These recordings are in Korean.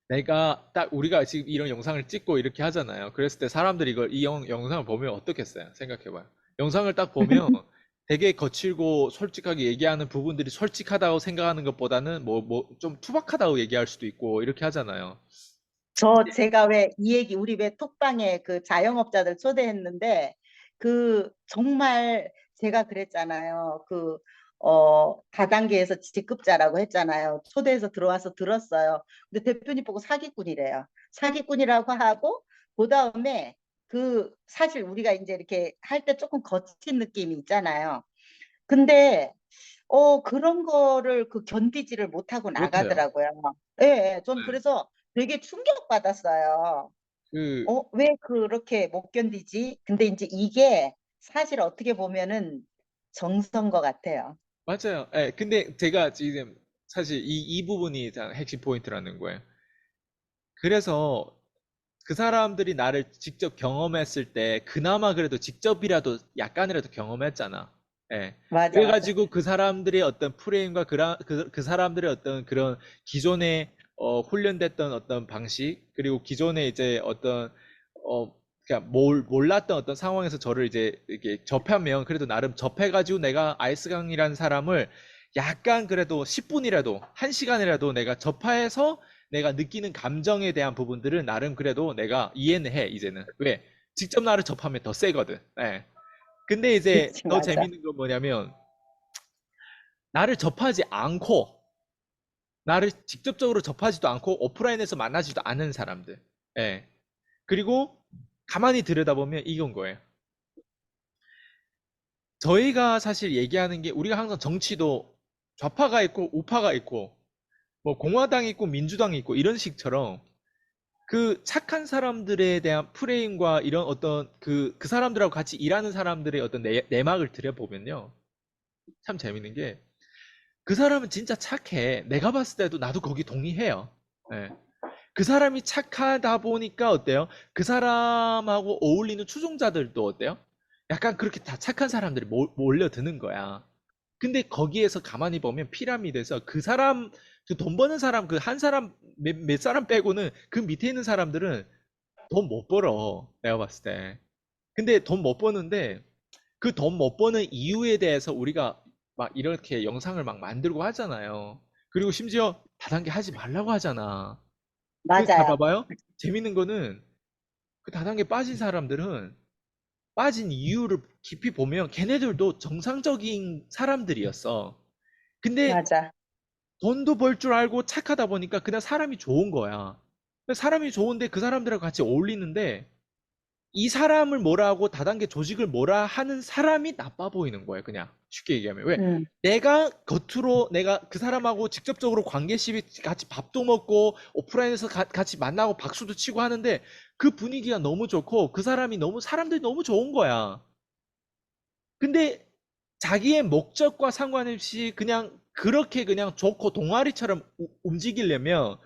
내가 딱 우리가 지금 이런 영상을 찍고 이렇게 하잖아요. 그랬을 때 사람들이 이걸 이 영상을 보면 어떻겠어요? 생각해봐요. 영상을 딱 보면 되게 거칠고 솔직하게 얘기하는 부분들이 솔직하다고 생각하는 것보다는 좀 투박하다고 얘기할 수도 있고 이렇게 하잖아요. 제가 왜 이 얘기, 우리 왜 톡방에 그 자영업자들 초대했는데, 정말 제가 그랬잖아요. 다단계에서 직급자라고 했잖아요. 초대해서 들어와서 들었어요. 근데 대표님 보고 사기꾼이래요. 사기꾼이라고 하고, 그 다음에 사실 우리가 이제 이렇게 할 때 조금 거친 느낌이 있잖아요. 근데 그런 거를 견디지를 못하고 못해요. 나가더라고요. 예, 예. 전 그래서 되게 충격받았어요. 그, 왜 그렇게 못 견디지? 근데 이제 이게 사실 어떻게 보면은 정서인 것 같아요. 맞아요. 예, 근데 제가 지금 사실 이 부분이 다 핵심 포인트라는 거예요. 그래서 그 사람들이 나를 직접 경험했을 때 그나마 그래도 직접이라도 약간이라도 경험했잖아. 예. 맞아, 맞아. 그래가지고 그 사람들의 어떤 프레임과 그 사람들의 어떤 그런 기존에 훈련됐던 어떤 방식 그리고 기존에 이제 어떤 그냥 몰랐던 어떤 상황에서 저를 이제 이렇게 접하면 그래도 나름 접해가지고 내가 아이스강이라는 사람을 약간 그래도 10분이라도 1시간이라도 내가 접해서 내가 느끼는 감정에 대한 부분들은 나름 그래도 내가 이해는 해, 이제는. 왜? 직접 나를 접하면 더 세거든. 예. 근데 이제 그치, 더 맞아. 재밌는 건 뭐냐면, 나를 접하지 않고, 나를 직접적으로 접하지도 않고, 오프라인에서 만나지도 않은 사람들. 예. 그리고 가만히 들여다보면 이건 거예요. 저희가 사실 얘기하는 게, 우리가 항상 정치도 좌파가 있고, 우파가 있고, 뭐 공화당이 있고, 민주당이 있고, 이런 식처럼 그 착한 사람들에 대한 프레임과 이런 어떤 그 사람들하고 같이 일하는 사람들의 어떤 내막을 들여보면요. 참 재밌는 게 그 사람은 진짜 착해. 내가 봤을 때도 나도 거기 동의해요. 예. 그 사람이 착하다 보니까 어때요? 그 사람하고 어울리는 추종자들도 어때요? 약간 그렇게 다 착한 사람들이 몰려드는 거야. 근데 거기에서 가만히 보면 피라미드에서 그 사람, 그 돈 버는 사람, 그 한 사람, 몇 사람 빼고는 그 밑에 있는 사람들은 돈 못 벌어. 내가 봤을 때. 근데 돈 못 버는데 그 돈 못 버는 이유에 대해서 우리가 막 이렇게 영상을 막 만들고 하잖아요. 그리고 심지어 다단계 하지 말라고 하잖아. 근데 잘 맞아요. 봐봐요. 재밌는 거는 그 다단계 빠진 사람들은 빠진 이유를 깊이 보면 걔네들도 정상적인 사람들이었어. 근데 맞아. 돈도 벌 줄 알고 착하다 보니까 그냥 사람이 좋은 거야. 사람이 좋은데 그 사람들하고 같이 어울리는데 이 사람을 뭐라 하고 다단계 조직을 뭐라 하는 사람이 나빠 보이는 거예요. 그냥 쉽게 얘기하면. 왜? 음, 내가 겉으로 내가 그 사람하고 직접적으로 관계십이 같이 밥도 먹고 오프라인에서 같이 만나고 박수도 치고 하는데 그 분위기가 너무 좋고 그 사람이 너무 사람들이 너무 좋은 거야. 근데 자기의 목적과 상관없이 그냥 그렇게 그냥 좋고 동아리처럼 움직이려면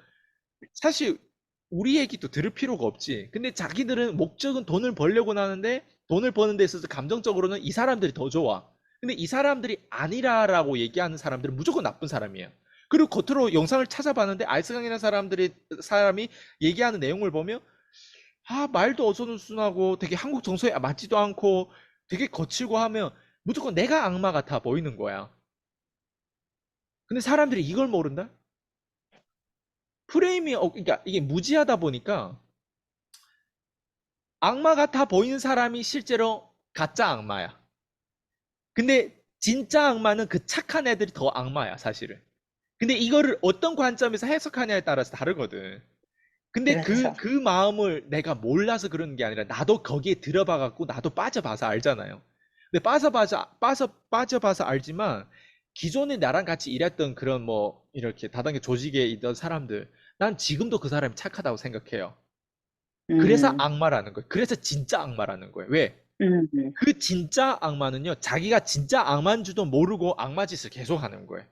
사실 우리 얘기도 들을 필요가 없지. 근데 자기들은 목적은 돈을 벌려고 하는데 돈을 버는 데 있어서 감정적으로는 이 사람들이 더 좋아. 근데 이 사람들이 아니라라고 얘기하는 사람들은 무조건 나쁜 사람이에요. 그리고 겉으로 영상을 찾아봤는데 알스강이라는 사람이 얘기하는 내용을 보면 말도 어수선하고 되게 한국 정서에 맞지도 않고 되게 거칠고 하면 무조건 내가 악마 같아 보이는 거야. 근데 사람들이 이걸 모른다? 프레임이 그러니까 이게 무지하다 보니까 악마 같아 보이는 사람이 실제로 가짜 악마야. 근데 진짜 악마는 그 착한 애들이 더 악마야, 사실은. 근데 이거를 어떤 관점에서 해석하냐에 따라서 다르거든. 근데 그렇죠. 그 마음을 내가 몰라서 그러는 게 아니라 나도 거기에 들어봐갖고 나도 빠져봐서 알잖아요. 근데 빠져봐서 알지만 기존에 나랑 같이 일했던 그런 뭐 이렇게 다단계 조직에 있던 사람들, 난 지금도 그 사람이 착하다고 생각해요. 그래서 음, 악마라는 거예요. 그래서 진짜 악마라는 거예요. 왜? 음. 그 진짜 악마는요, 자기가 진짜 악마인 줄도 모르고 악마 짓을 계속 하는 거예요.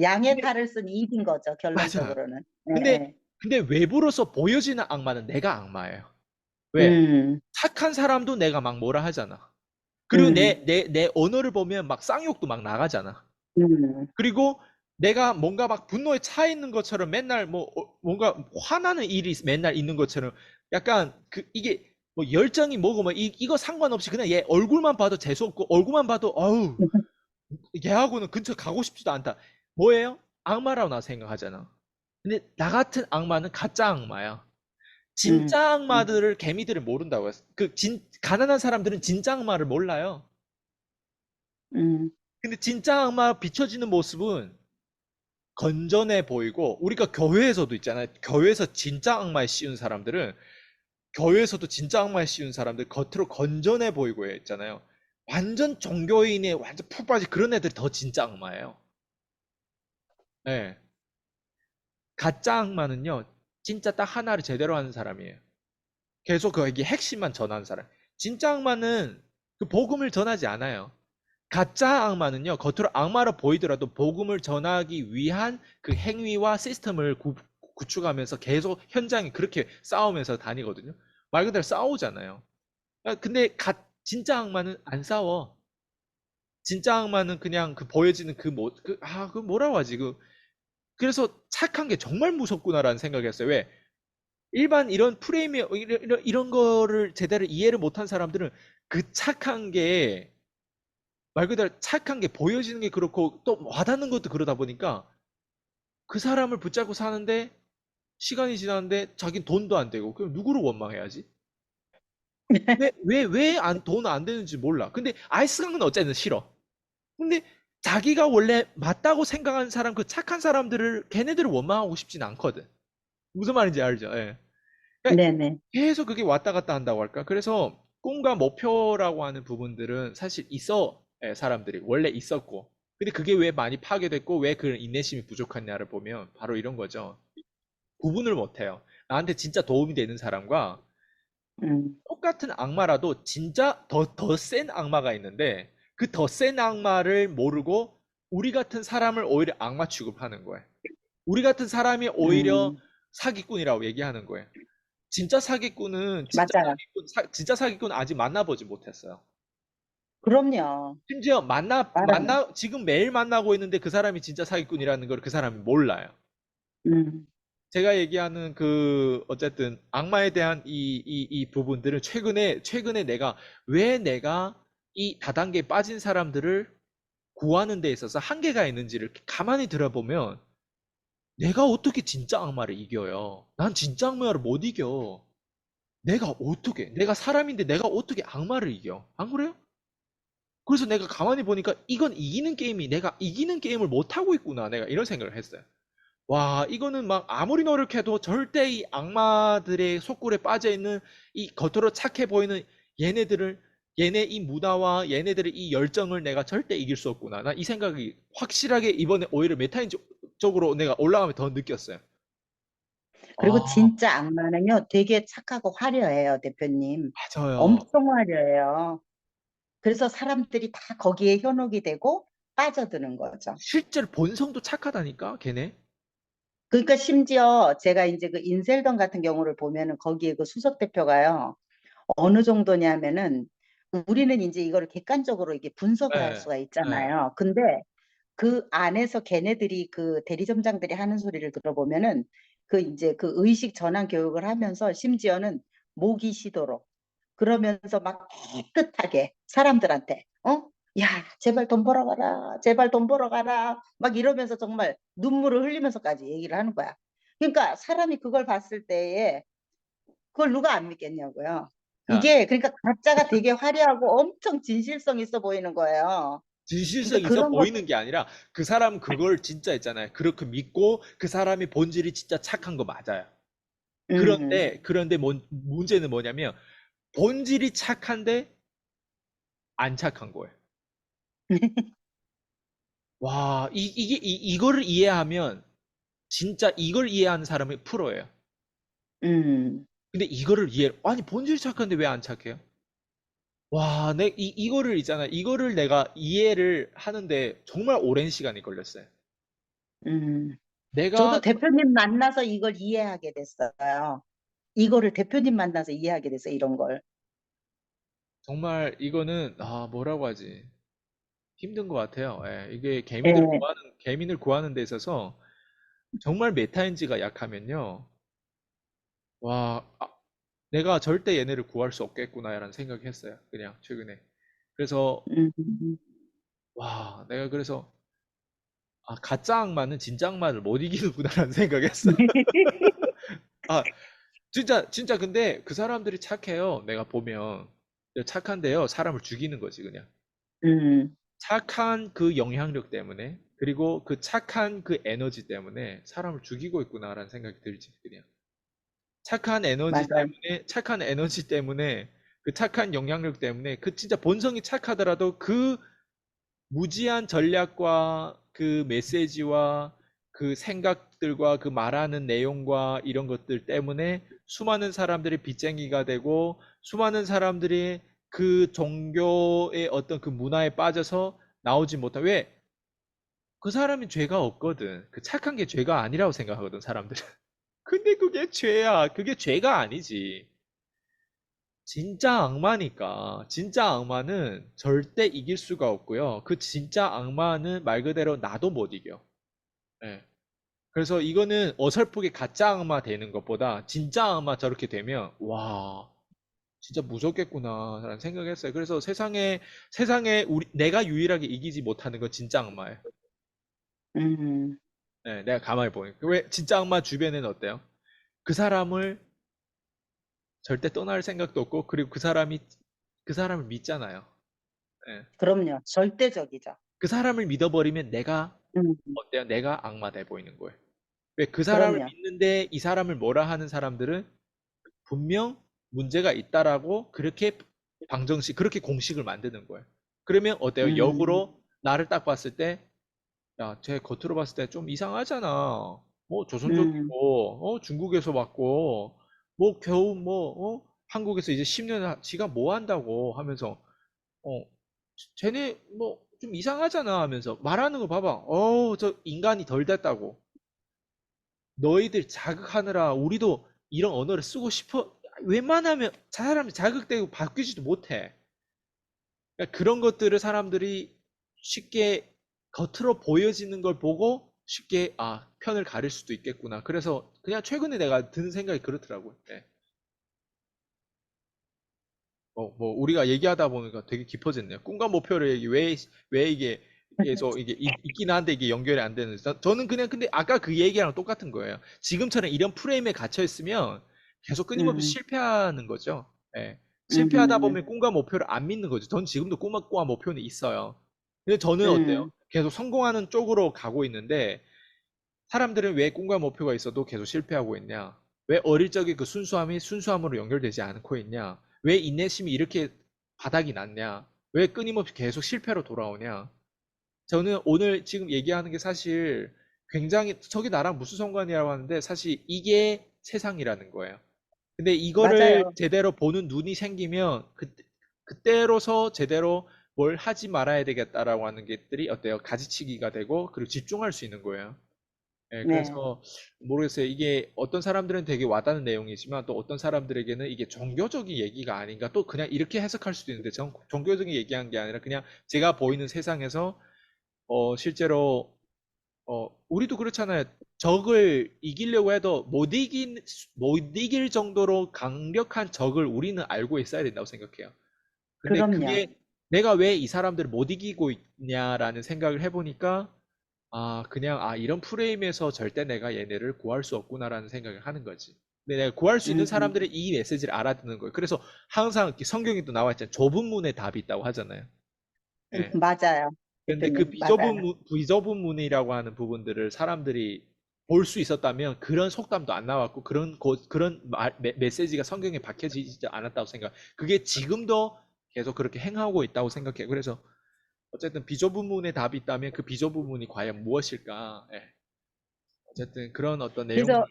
양의 근데, 탈을 쓴 이인 거죠, 맞아. 결론적으로는. 예, 근데, 예. 근데 외부로서 보여지는 악마는 내가 악마예요. 왜? 음, 착한 사람도 내가 막 뭐라 하잖아. 그리고 음, 내 언어를 보면 막 쌍욕도 막 나가잖아. 음, 그리고 내가 뭔가 막 분노에 차 있는 것처럼 맨날 뭐 뭔가 화나는 일이 맨날 있는 것처럼 약간 이게 뭐 열정이 뭐고 뭐 이거 상관없이 그냥 얘 얼굴만 봐도 재수없고 얼굴만 봐도 어우 얘하고는 근처 가고 싶지도 않다. 뭐예요? 악마라고 나 생각하잖아. 근데 나 같은 악마는 가짜 악마야. 음, 진짜 음, 악마들을 개미들을 모른다고 했어. 가난한 사람들은 진짜 악마를 몰라요. 음, 근데 진짜 악마 비춰지는 모습은 건전해 보이고 우리가 교회에서도 있잖아요. 교회에서 진짜 악마에 씌운 사람들은 교회에서도 진짜 악마에 씌운 사람들 겉으로 건전해 보이고 있잖아요. 완전 종교인에 완전 푹 빠진 그런 애들이 더 진짜 악마예요. 예. 가짜 악마는요. 진짜 딱 하나를 제대로 하는 사람이에요. 계속 거기 핵심만 전하는 사람. 진짜 악마는 그 복음을 전하지 않아요. 가짜 악마는요, 겉으로 악마로 보이더라도 복음을 전하기 위한 그 행위와 시스템을 구축하면서 계속 현장에 그렇게 싸우면서 다니거든요. 말 그대로 싸우잖아요. 근데 진짜 악마는 안 싸워. 진짜 악마는 그냥 그 보여지는 그 뭐라고 하지? 그래서 착한 게 정말 무섭구나라는 생각을 했어요. 왜? 일반 이런 프레임이, 이런 거를 제대로 이해를 못한 사람들은 그 착한 게 말 그대로 착한 게 보여지는 게 그렇고 또 와닿는 것도 그러다 보니까 그 사람을 붙잡고 사는데 시간이 지났는데 자긴 돈도 안 되고 그럼 누구를 원망해야지? 돈 안 되는지 몰라. 근데 아이스강은 어쨌든 싫어. 근데 자기가 원래 맞다고 생각하는 사람, 그 착한 사람들을 걔네들을 원망하고 싶진 않거든. 무슨 말인지 알죠? 예. 그러니까 네네. 계속 그게 왔다 갔다 한다고 할까? 그래서 꿈과 목표라고 하는 부분들은 사실 있어, 예, 사람들이. 원래 있었고. 근데 그게 왜 많이 파괴됐고, 왜 그런 인내심이 부족했냐를 보면 바로 이런 거죠. 구분을 못 해요. 나한테 진짜 도움이 되는 사람과 음, 똑같은 악마라도 진짜 더 센 악마가 있는데, 그 더 센 악마를 모르고 우리 같은 사람을 오히려 악마 취급하는 거예요. 우리 같은 사람이 오히려 음, 사기꾼이라고 얘기하는 거예요. 진짜 사기꾼은 맞아요. 진짜 사기꾼 아직 만나보지 못했어요. 그럼요. 심지어 알아요. 지금 매일 만나고 있는데 그 사람이 진짜 사기꾼이라는 걸 그 사람이 몰라요. 음, 제가 얘기하는 어쨌든 악마에 대한 이 부분들을 최근에 내가 이 다단계에 빠진 사람들을 구하는 데 있어서 한계가 있는지를 가만히 들어보면 내가 어떻게 진짜 악마를 이겨요? 난 진짜 악마를 못 이겨. 내가 사람인데 내가 어떻게 악마를 이겨? 안 그래요? 그래서 내가 가만히 보니까 이건 내가 이기는 게임을 못하고 있구나. 내가 이런 생각을 했어요. 와, 이거는 막 아무리 노력해도 절대 이 악마들의 속골에 빠져 있는 이 겉으로 착해 보이는 얘네들을, 얘네 이 문화와 얘네들의 이 열정을 내가 절대 이길 수 없구나. 나 이 생각이 확실하게 이번에 오히려 메타인 쪽으로 내가 올라가면 더 느꼈어요. 그리고 아, 진짜 악마는요, 되게 착하고 화려해요, 대표님. 맞아요. 엄청 화려해요. 그래서 사람들이 다 거기에 현혹이 되고 빠져드는 거죠. 실제로 본성도 착하다니까, 걔네. 그러니까 심지어 제가 이제 그 인셀던 같은 경우를 보면은 거기에 그 수석 대표가요, 어느 정도냐면은 우리는 이제 이거를 객관적으로 이게 분석을 할 예, 수가 예. 있잖아요. 근데 그 안에서 걔네들이 그 대리점장들이 하는 소리를 들어보면은 그 이제 그 의식 전환 교육을 하면서 심지어는 모기 시도록 그러면서 막 깨끗하게 사람들한테 야, 제발 돈 벌어 가라. 제발 돈 벌어 가라. 막 이러면서 정말 눈물을 흘리면서까지 얘기를 하는 거야. 그러니까 사람이 그걸 봤을 때에 그걸 누가 안 믿겠냐고요. 자, 이게 그러니까 가짜가 되게 화려하고 엄청 진실성 있어 보이는 거예요. 그러니까 진실성 있어 그런 것 보이는 게 아니라 그 사람 그걸 진짜 있잖아요. 그렇게 믿고 그 사람이 본질이 진짜 착한 거 맞아요. 음. 그런데 문제는 뭐냐면 본질이 착한데 안 착한 거예요. 와, 이거를 이해하면 진짜 이걸 이해하는 사람이 프로예요. 음. 근데 아니, 본질이 착한데 왜 안 착해요? 와, 이거를 있잖아. 이거를 내가 이해를 하는데 정말 오랜 시간이 걸렸어요. 음. 저도 내가 대표님 만나서 이걸 이해하게 됐어요. 이거를 대표님 만나서 이해하게 됐어요, 이런 걸. 정말 이거는, 뭐라고 하지? 힘든 것 같아요. 예, 이게 개미들 예. 구하는 개민을 구하는 데 있어서 정말 메타인지가 약하면요. 와, 내가 절대 얘네를 구할 수 없겠구나라는 생각이 했어요. 그냥 최근에. 그래서 음. 와, 내가 그래서 가짜 악마는 진짜 악마를 못 이기는구나라는 생각했어. 아, 진짜 근데 그 사람들이 착해요. 내가 보면 착한데요. 사람을 죽이는 거지 그냥. 음. 착한 그 영향력 때문에 그리고 그 착한 그 에너지 때문에 사람을 죽이고 있구나라는 생각이 들지 그냥. 맞아요. 착한 에너지 때문에 그 착한 영향력 때문에 그 진짜 본성이 착하더라도 그 무지한 전략과 그 메시지와 그 생각들과 그 말하는 내용과 이런 것들 때문에 수많은 사람들이 빚쟁이가 되고 수많은 사람들이 그 종교의 어떤 그 문화에 빠져서 나오지 못한 왜? 그 사람이 죄가 없거든. 그 착한 게 죄가 아니라고 생각하거든, 사람들은. 근데 그게 죄야. 그게 죄가 아니지. 진짜 악마니까. 진짜 악마는 절대 이길 수가 없고요. 그 진짜 악마는 말 그대로 나도 못 이겨. 예. 그래서 이거는 어설프게 가짜 악마 되는 것보다 진짜 악마 저렇게 되면 와, 진짜 무섭겠구나 라는 생각을 했어요. 그래서 세상에 내가 유일하게 이기지 못하는 건 진짜 악마예요. 음. 예, 내가 가만히 보니까. 왜 진짜 악마 주변에는 어때요? 그 사람을 절대 떠날 생각도 없고 그리고 그 사람을 믿잖아요. 예. 그럼요. 절대적이죠. 그 사람을 믿어버리면 내가 음. 어때요? 내가 악마 돼 보이는 거예요. 왜 그 사람을 그럼요. 믿는데 이 사람을 뭐라 하는 사람들은 분명 문제가 있다라고 그렇게 그렇게 공식을 만드는 거예요. 그러면 어때요? 음. 역으로 나를 딱 봤을 때, 야, 쟤 겉으로 봤을 때 좀 이상하잖아. 뭐 음. 조선족이고, 중국에서 왔고, 뭐 겨우 한국에서 이제 10년 지가 뭐 한다고 하면서, 어, 쟤네 뭐 좀 이상하잖아 하면서 말하는 거 봐봐. 저 인간이 덜 됐다고. 너희들 자극하느라 우리도 이런 언어를 쓰고 싶어. 웬만하면 사람이 자극되고 바뀌지도 못해. 그러니까 그런 것들을 사람들이 쉽게 겉으로 보여지는 걸 보고 쉽게 편을 가릴 수도 있겠구나. 그래서 그냥 최근에 내가 드는 생각이 그렇더라고요. 네. 뭐 우리가 얘기하다 보니까 되게 깊어졌네요. 꿈과 목표를 얘기 왜 이게 계속 이게 있긴 한데 이게 연결이 안 되는. 저는 그냥 근데 아까 그 얘기랑 똑같은 거예요. 지금처럼 이런 프레임에 갇혀 있으면 계속 끊임없이 음. 실패하는 거죠. 예. 실패하다 음. 보면 꿈과 목표를 안 믿는 거죠. 전 지금도 꿈과 목표는 있어요. 근데 저는 어때요? 음. 계속 성공하는 쪽으로 가고 있는데 사람들은 왜 꿈과 목표가 있어도 계속 실패하고 있냐? 왜 어릴 적에 그 순수함이 순수함으로 연결되지 않고 있냐? 왜 인내심이 이렇게 바닥이 났냐? 왜 끊임없이 계속 실패로 돌아오냐? 저는 오늘 지금 얘기하는 게 사실 굉장히 저게 나랑 무슨 상관이라고 하는데 사실 이게 세상이라는 거예요. 근데 이거를 맞아요. 제대로 보는 눈이 생기면 그때로서 제대로 뭘 하지 말아야 되겠다라고 하는 것들이 어때요? 가지치기가 되고 그리고 집중할 수 있는 거예요. 예, 네. 그래서 모르겠어요. 이게 어떤 사람들은 되게 와닿는 내용이지만 또 어떤 사람들에게는 이게 종교적인 얘기가 아닌가 또 그냥 이렇게 해석할 수도 있는데 전 종교적인 얘기한 게 아니라 그냥 제가 보이는 세상에서 실제로 우리도 그렇잖아요. 적을 이기려고 해도 못 이길 정도로 강력한 적을 우리는 알고 있어야 된다고 생각해요. 근데 그럼요. 그게 내가 왜 이 사람들을 못 이기고 있냐라는 생각을 해보니까 그냥, 이런 프레임에서 절대 내가 얘네를 구할 수 없구나라는 생각을 하는 거지. 근데 내가 구할 수 있는 음. 사람들은 이 메시지를 알아듣는 거예요. 그래서 항상 이렇게 성경에도 나와 있잖아요. 좁은 문에 답이 있다고 하잖아요. 예. 맞아요. 근데 그 대표님. 맞아요. 비좁은 문이라고 하는 부분들을 사람들이 볼 수 있었다면 그런 속담도 안 나왔고 그런 메시지가 성경에 박혀지지 않았다고 생각. 그게 지금도 계속 그렇게 행하고 있다고 생각해요. 그래서 어쨌든 비좁은 문에 답이 있다면 그 비좁은 문이 과연 무엇일까? 예. 어쨌든 그런 어떤 내용들. 그래서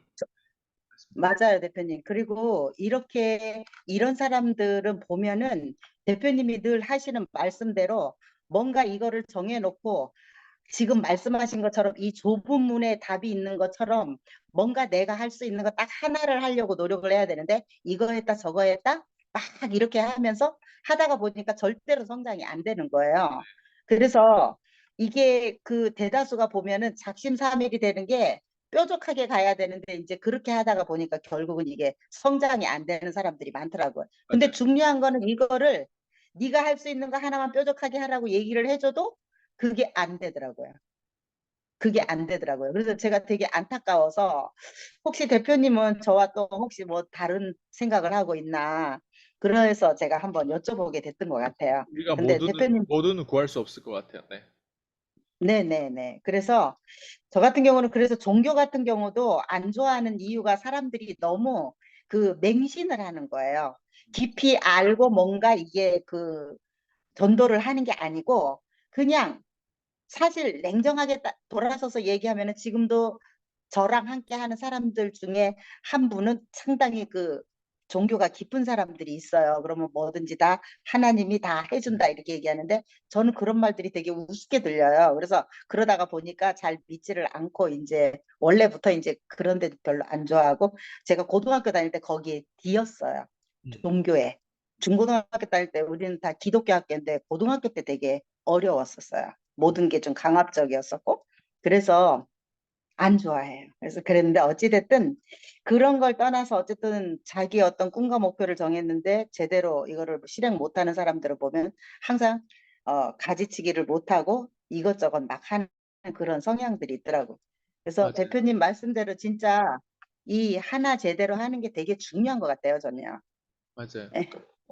맞아요, 대표님. 그리고 이렇게 이런 사람들은 보면은 대표님이 늘 하시는 말씀대로 뭔가 이거를 정해놓고 지금 말씀하신 것처럼 이 좁은 문에 답이 있는 것처럼 뭔가 내가 할 수 있는 거 딱 하나를 하려고 노력을 해야 되는데 이거 했다 저거 했다 막 이렇게 하면서 하다가 보니까 절대로 성장이 안 되는 거예요. 그래서 이게 그 대다수가 보면은 작심삼일이 되는 게 뾰족하게 가야 되는데 이제 그렇게 하다가 보니까 결국은 이게 성장이 안 되는 사람들이 많더라고요. 근데 맞아요. 중요한 거는 이거를 네가 할 수 있는 거 하나만 뾰족하게 하라고 얘기를 해줘도 그게 안 되더라고요. 그게 안 되더라고요. 그래서 제가 되게 안타까워서 혹시 대표님은 저와 또 혹시 뭐 다른 생각을 하고 있나 그래서 제가 한번 여쭤보게 됐던 것 같아요. 우리가 근데 대표님 모두는 구할 수 없을 것 같아요. 네. 네네네. 그래서 저 같은 경우는 그래서 종교 같은 경우도 안 좋아하는 이유가 사람들이 너무 그 맹신을 하는 거예요. 깊이 알고 뭔가 이게 그 전도를 하는 게 아니고 그냥 사실 냉정하게 돌아서서 얘기하면은 지금도 저랑 함께 하는 사람들 중에 한 분은 상당히 그 종교가 깊은 사람들이 있어요. 그러면 뭐든지 다 하나님이 다 해준다 이렇게 얘기하는데 저는 그런 말들이 되게 우습게 들려요. 그래서 그러다가 보니까 잘 믿지를 않고 이제 원래부터 이제 그런 데 별로 안 좋아하고 제가 고등학교 다닐 때 거기에 뒤였어요. 음. 종교에. 중고등학교 다닐 때 우리는 다 기독교 학교인데 고등학교 때 되게 어려웠었어요. 모든 게 좀 강압적이었었고. 그래서 안 좋아해요. 그래서 그랬는데 어찌됐든 그런 걸 떠나서 어쨌든 자기 어떤 꿈과 목표를 정했는데 제대로 이거를 실행 못하는 사람들을 보면 항상 가지치기를 못하고 이것저것 막 하는 그런 성향들이 있더라고. 그래서 맞아요. 대표님 말씀대로 진짜 이 하나 제대로 하는 게 되게 중요한 것 같아요, 저는요. 맞아요. 네.